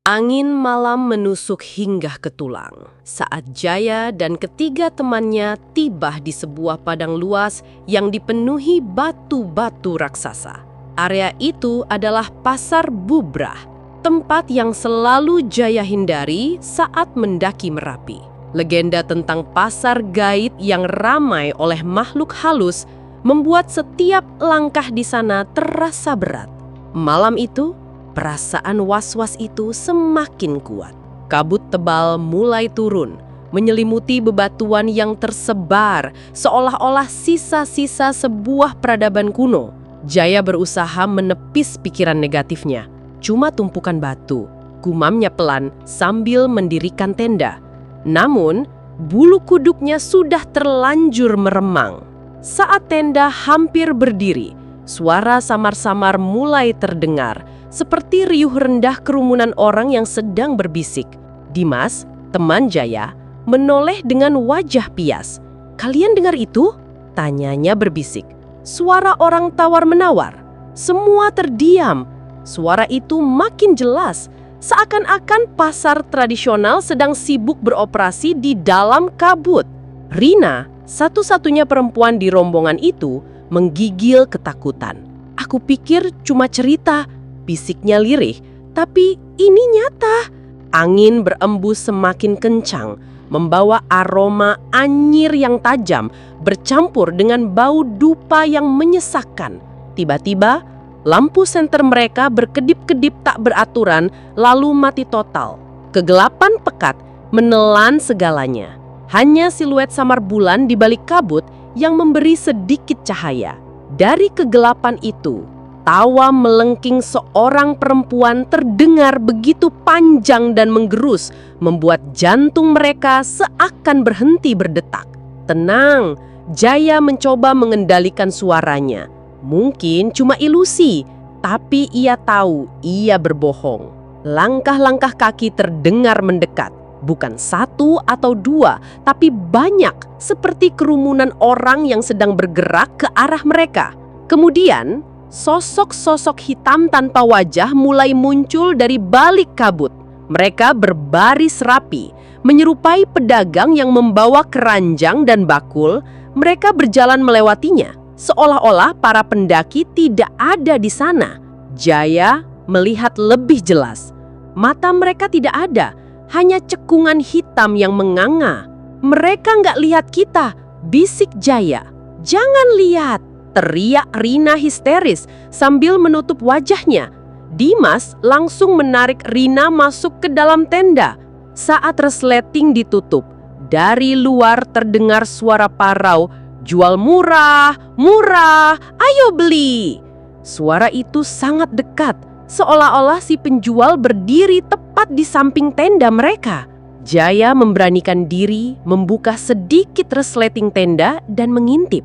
Angin malam menusuk hingga ke tulang saat Jaya dan ketiga temannya tiba di sebuah padang luas yang dipenuhi batu-batu raksasa. Area itu adalah Pasar Bubrah, tempat yang selalu Jaya hindari saat mendaki Merapi. Legenda tentang pasar gaib yang ramai oleh makhluk halus membuat setiap langkah di sana terasa berat. Malam itu, perasaan was-was itu semakin kuat. Kabut tebal mulai turun, menyelimuti bebatuan yang tersebar seolah-olah sisa-sisa sebuah peradaban kuno. Jaya berusaha menepis pikiran negatifnya. Cuma tumpukan batu, gumamnya pelan sambil mendirikan tenda. Namun, bulu kuduknya sudah terlanjur meremang. Saat tenda hampir berdiri, suara samar-samar mulai terdengar, seperti riuh rendah kerumunan orang yang sedang berbisik. Dimas, teman Jaya, menoleh dengan wajah pias. "Kalian dengar itu?" tanyanya berbisik. Suara orang tawar-menawar. Semua terdiam. Suara itu makin jelas, seakan-akan pasar tradisional sedang sibuk beroperasi di dalam kabut. Rina, satu-satunya perempuan di rombongan itu, menggigil ketakutan. "Aku pikir cuma cerita," bisiknya lirih, "tapi ini nyata." Angin berembus semakin kencang, membawa aroma anyir yang tajam bercampur dengan bau dupa yang menyesakkan. Tiba-tiba, lampu senter mereka berkedip-kedip tak beraturan lalu mati total. Kegelapan pekat menelan segalanya. Hanya siluet samar bulan di balik kabut yang memberi sedikit cahaya. Dari kegelapan itu, tawa melengking seorang perempuan terdengar begitu panjang dan menggerus, membuat jantung mereka seakan berhenti berdetak. Tenang, Jaya mencoba mengendalikan suaranya. Mungkin cuma ilusi, tapi ia tahu ia berbohong. Langkah-langkah kaki terdengar mendekat. Bukan satu atau dua, tapi banyak, seperti kerumunan orang yang sedang bergerak ke arah mereka. Kemudian, sosok-sosok hitam tanpa wajah mulai muncul dari balik kabut. Mereka berbaris rapi, menyerupai pedagang yang membawa keranjang dan bakul. Mereka berjalan melewatinya, seolah-olah para pendaki tidak ada di sana. Jaya melihat lebih jelas. Mata mereka tidak ada, hanya cekungan hitam yang menganga. "Mereka nggak lihat kita," bisik Jaya. "Jangan lihat!" teriak Rina histeris sambil menutup wajahnya. Dimas langsung menarik Rina masuk ke dalam tenda. Saat resleting ditutup, dari luar terdengar suara parau, "Jual murah, murah, ayo beli!" Suara itu sangat dekat, seolah-olah si penjual berdiri tepat di samping tenda mereka. Jaya memberanikan diri membuka sedikit resleting tenda dan mengintip.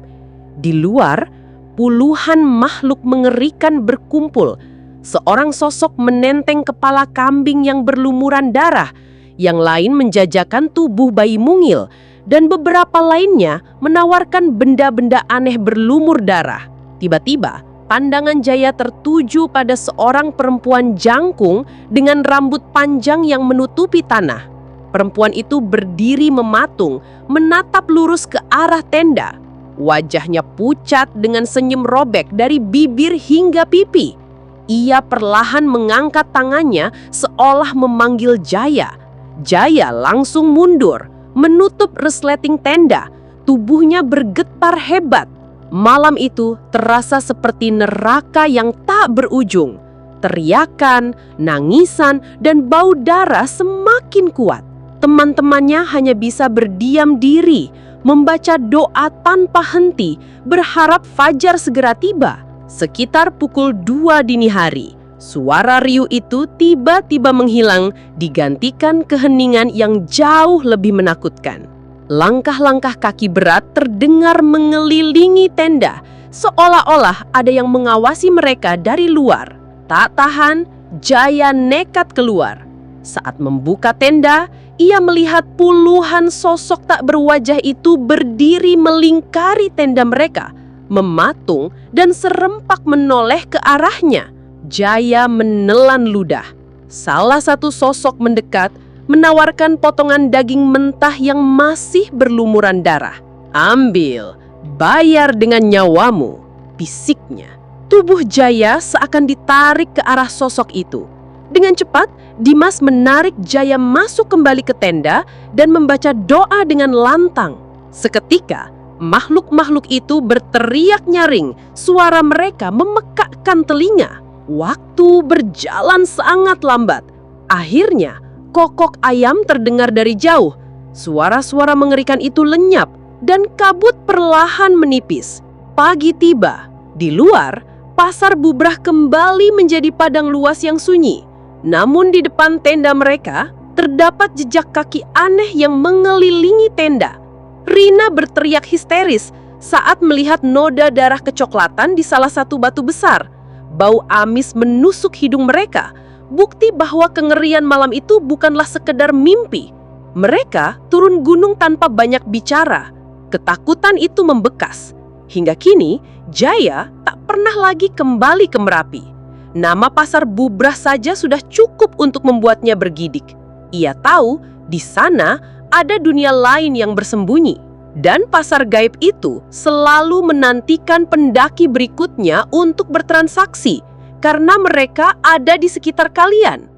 Di luar, puluhan makhluk mengerikan berkumpul. Seorang sosok menenteng kepala kambing yang berlumuran darah, yang lain menjajakan tubuh bayi mungil, dan beberapa lainnya menawarkan benda-benda aneh berlumur darah. Tiba-tiba, pandangan Jaya tertuju pada seorang perempuan jangkung dengan rambut panjang yang menutupi tanah. Perempuan itu berdiri mematung, menatap lurus ke arah tenda. Wajahnya pucat dengan senyum robek dari bibir hingga pipi. Ia perlahan mengangkat tangannya seolah memanggil Jaya. Jaya langsung mundur, menutup resleting tenda. Tubuhnya bergetar hebat. Malam itu terasa seperti neraka yang tak berujung. Teriakan, nangisan, dan bau darah semakin kuat. Teman-temannya hanya bisa berdiam diri, membaca doa tanpa henti, berharap fajar segera tiba. Sekitar pukul 2 dini hari, suara riuh itu tiba-tiba menghilang, digantikan keheningan yang jauh lebih menakutkan. Langkah-langkah kaki berat terdengar mengelilingi tenda, seolah-olah ada yang mengawasi mereka dari luar. Tak tahan, Jaya nekat keluar. Saat membuka tenda, ia melihat puluhan sosok tak berwajah itu berdiri melingkari tenda mereka. mematung, dan serempak menoleh ke arahnya. Jaya menelan ludah. Salah satu sosok mendekat, menawarkan potongan daging mentah yang masih berlumuran darah. "Ambil, bayar dengan nyawamu," bisiknya. Tubuh Jaya seakan ditarik ke arah sosok itu. Dengan cepat, Dimas menarik Jaya masuk kembali ke tenda dan membaca doa dengan lantang. Seketika, makhluk-makhluk itu berteriak nyaring, suara mereka memekakkan telinga. Waktu berjalan sangat lambat. Akhirnya, kokok ayam terdengar dari jauh. Suara-suara mengerikan itu lenyap dan kabut perlahan menipis. Pagi tiba. Di luar, pasar bubrah kembali menjadi padang luas yang sunyi. Namun di depan tenda mereka, terdapat jejak kaki aneh yang mengelilingi tenda. Rina berteriak histeris saat melihat noda darah kecoklatan di salah satu batu besar. Bau amis menusuk hidung mereka, bukti bahwa kengerian malam itu bukanlah sekedar mimpi. Mereka turun gunung tanpa banyak bicara. Ketakutan itu membekas. Hingga kini, Jaya tak pernah lagi kembali ke Merapi. Nama pasar bubrah saja sudah cukup untuk membuatnya bergidik. Ia tahu di sana ada dunia lain yang bersembunyi. Dan pasar gaib itu selalu menantikan pendaki berikutnya untuk bertransaksi, karena mereka ada di sekitar kalian.